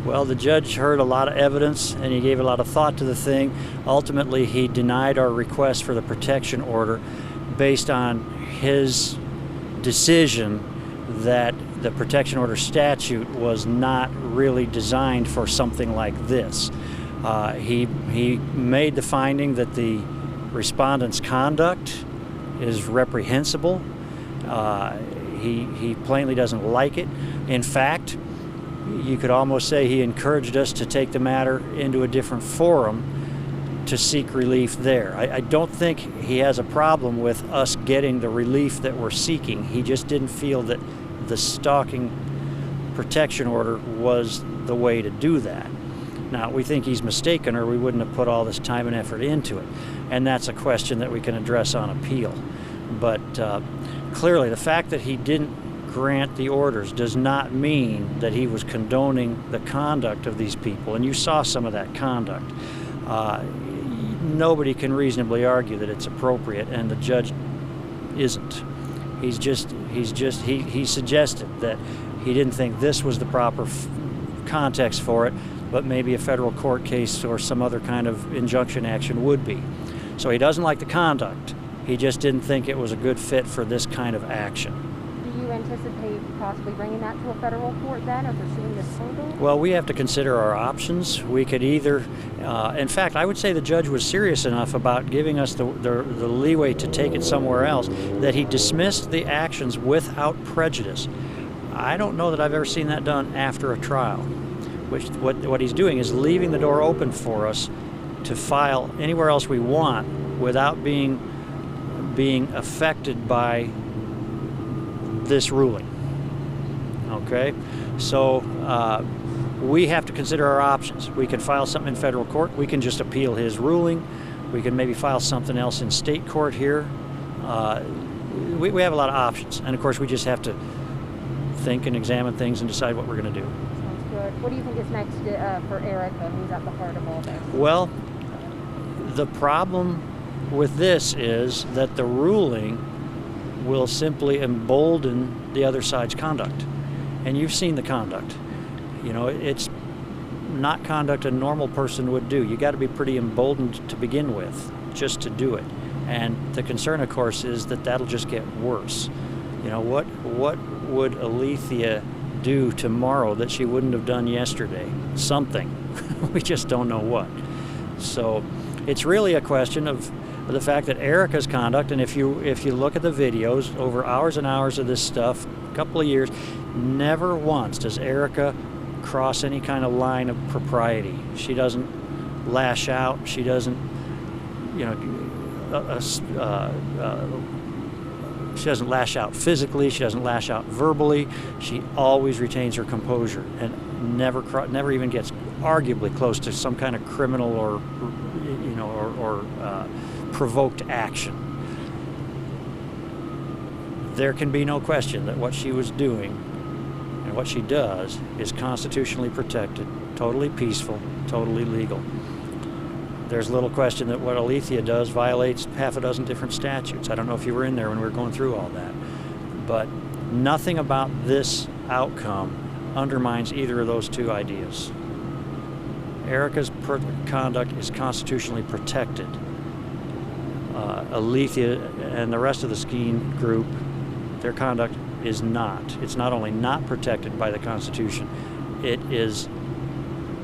Well, the judge heard a lot of evidence and he gave a lot of thought to the thing. Ultimately, he denied our request for the protection order based on his decision that the protection order statute was not really designed for something like this. He made the finding that the respondent's conduct is reprehensible. He plainly doesn't like it. In fact, you could almost say he encouraged us to take the matter into a different forum to seek relief there. I don't think he has a problem with us getting the relief that we're seeking. He just didn't feel that the stalking protection order was the way to do that. Now, we think he's mistaken, or we wouldn't have put all this time and effort into it. And that's a question that we can address on appeal. But clearly, the fact that he didn't grant the orders does not mean that he was condoning the conduct of these people. And you saw some of that conduct. Nobody can reasonably argue that it's appropriate, and the judge isn't. He suggested that he didn't think this was the proper context for it, but maybe a federal court case or some other kind of injunction action would be. So he doesn't like the conduct. He just didn't think it was a good fit for this kind of action. Do you anticipate possibly bringing that to a federal court then, or pursuing this further? Well, we have to consider our options. We could either, in fact, I would say the judge was serious enough about giving us the leeway to take it somewhere else that he dismissed the actions without prejudice. I don't know that I've ever seen that done after a trial. What he's doing is leaving the door open for us to file anywhere else we want without being affected by this ruling. Okay? So we have to consider our options. We can file something in federal court. We can just appeal his ruling. We can maybe file something else in state court here. We have a lot of options. And of course, we just have to think and examine things and decide what we're going to do. Sounds good. What do you think is next for Erica, who's at the heart of all this? Well, the problem with this is that the ruling will simply embolden the other side's conduct. And you've seen the conduct. You know, it's not conduct a normal person would do. You got to be pretty emboldened to begin with just to do it. And the concern, of course, is that that'll just get worse. You know, what would Alethea do tomorrow that she wouldn't have done yesterday? Something. We just don't know what. So it's really a question of the fact that Erica's conduct, and if you look at the videos over hours and hours of this stuff, a couple of years, never once does Erica cross any kind of line of propriety. She doesn't lash out. She doesn't, she doesn't lash out physically. She doesn't lash out verbally. She always retains her composure and never even gets arguably close to some kind of criminal or provoked action. There can be no question that what she was doing and what she does is constitutionally protected, totally peaceful, totally legal. There's little question that what Alethea does violates half a dozen different statutes. I don't know if you were in there when we were going through all that. But nothing about this outcome undermines either of those two ideas. Erica's conduct is constitutionally protected. Alethea and the rest of the Skeen group, their conduct is not. It's not only not protected by the Constitution, it is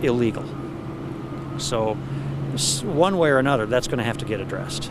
illegal. So one way or another, that's going to have to get addressed.